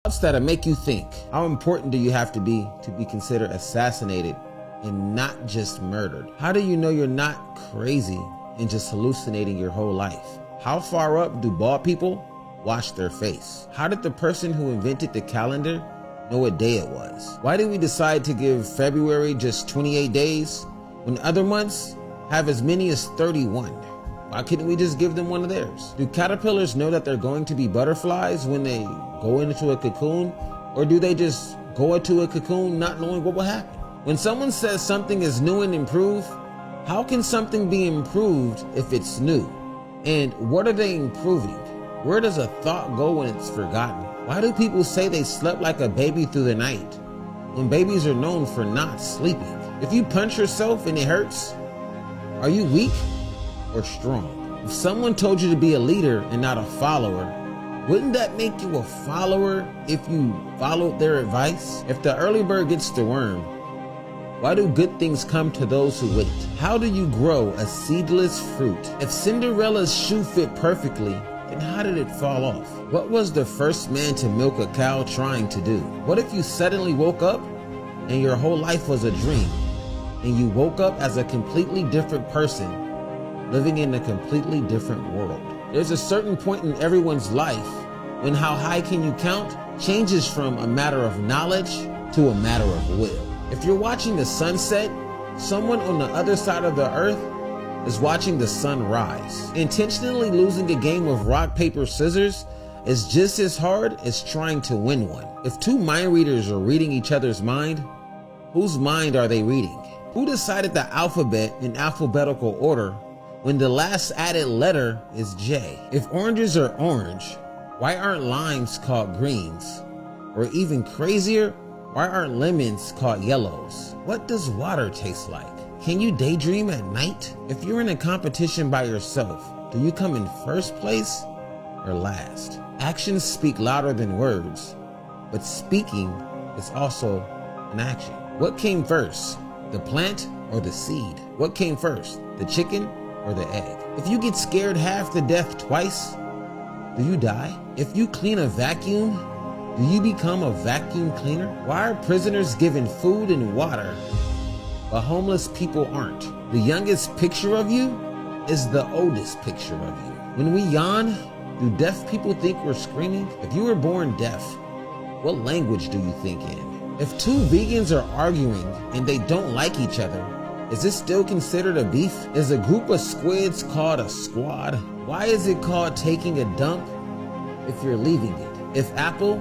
Thoughts that'll make you think. How important do you have to be considered assassinated and not just murdered? How do you know you're not crazy and just hallucinating your whole life? How far up do bald people wash their face? How did the person who invented the calendar know what day it was? Why did we decide to give February just 28 days when other months have as many as 31? Why couldn't we just give them one of theirs? Do caterpillars know that they're going to be butterflies when they go into a cocoon? Or do they just go into a cocoon not knowing what will happen? When someone says something is new and improved, how can something be improved if it's new? And what are they improving? Where does a thought go when it's forgotten? Why do people say they slept like a baby through the night when babies are known for not sleeping? If you punch yourself and it hurts, are you weak or strong? If someone told you to be a leader and not a follower, wouldn't that make you a follower if you followed their advice? If the early bird gets the worm, why do good things come to those who wait? How do you grow a seedless fruit? If Cinderella's shoe fit perfectly, then how did it fall off? What was the first man to milk a cow trying to do? What if you suddenly woke up and your whole life was a dream, and you woke up as a completely different person living in a completely different world? There's a certain point in everyone's life when how high can you count changes from a matter of knowledge to a matter of will. If you're watching the sunset, someone on the other side of the earth is watching the sun rise. Intentionally losing a game of rock, paper, scissors is just as hard as trying to win one. If two mind readers are reading each other's mind, whose mind are they reading? Who decided the alphabet in alphabetical order when the last added letter is J? If oranges are orange, why aren't limes called greens? Or even crazier, why aren't lemons called yellows? What does water taste like? Can you daydream at night? If you're in a competition by yourself, do you come in first place or last? Actions speak louder than words, but speaking is also an action. What came first, the plant or the seed? What came first, the chicken or the egg? If you get scared half to death twice, do you die? If you clean a vacuum, do you become a vacuum cleaner? Why are prisoners given food and water, but homeless people aren't? The youngest picture of you is the oldest picture of you. When we yawn, do deaf people think we're screaming? If you were born deaf, what language do you think in? If two vegans are arguing and they don't like each other, is this still considered a beef? Is a group of squids called a squad? Why is it called taking a dump if you're leaving it? If Apple,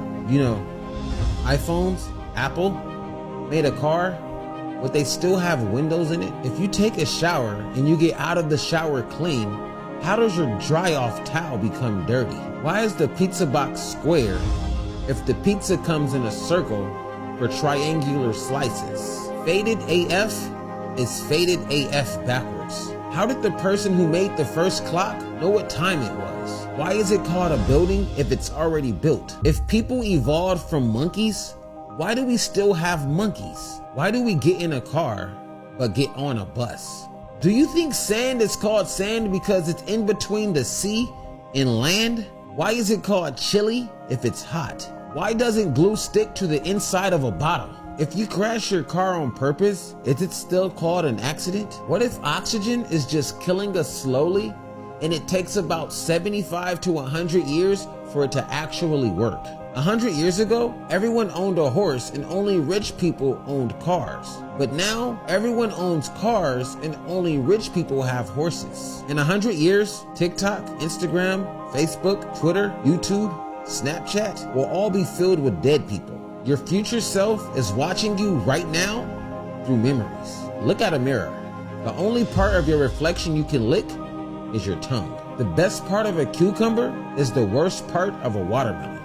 iPhones, Apple made a car, would they still have windows in it? If you take a shower and you get out of the shower clean, how does your dry off towel become dirty? Why is the pizza box square if the pizza comes in a circle for triangular slices? Faded AF is faded AF backwards. How did the person who made the first clock know what time it was? Why is it called a building if it's already built? If people evolved from monkeys, why do we still have monkeys? Why do we get in a car but get on a bus? Do you think sand is called sand because it's in between the sea and land? Why is it called chili if it's hot? Why doesn't glue stick to the inside of a bottle? If you crash your car on purpose, is it still called an accident? What if oxygen is just killing us slowly and it takes about 75 to 100 years for it to actually work? 100 years ago, everyone owned a horse and only rich people owned cars. But now, everyone owns cars and only rich people have horses. In 100 years, TikTok, Instagram, Facebook, Twitter, YouTube, Snapchat will all be filled with dead people. Your future self is watching you right now through memories. Look at a mirror. The only part of your reflection you can lick is your tongue. The best part of a cucumber is the worst part of a watermelon.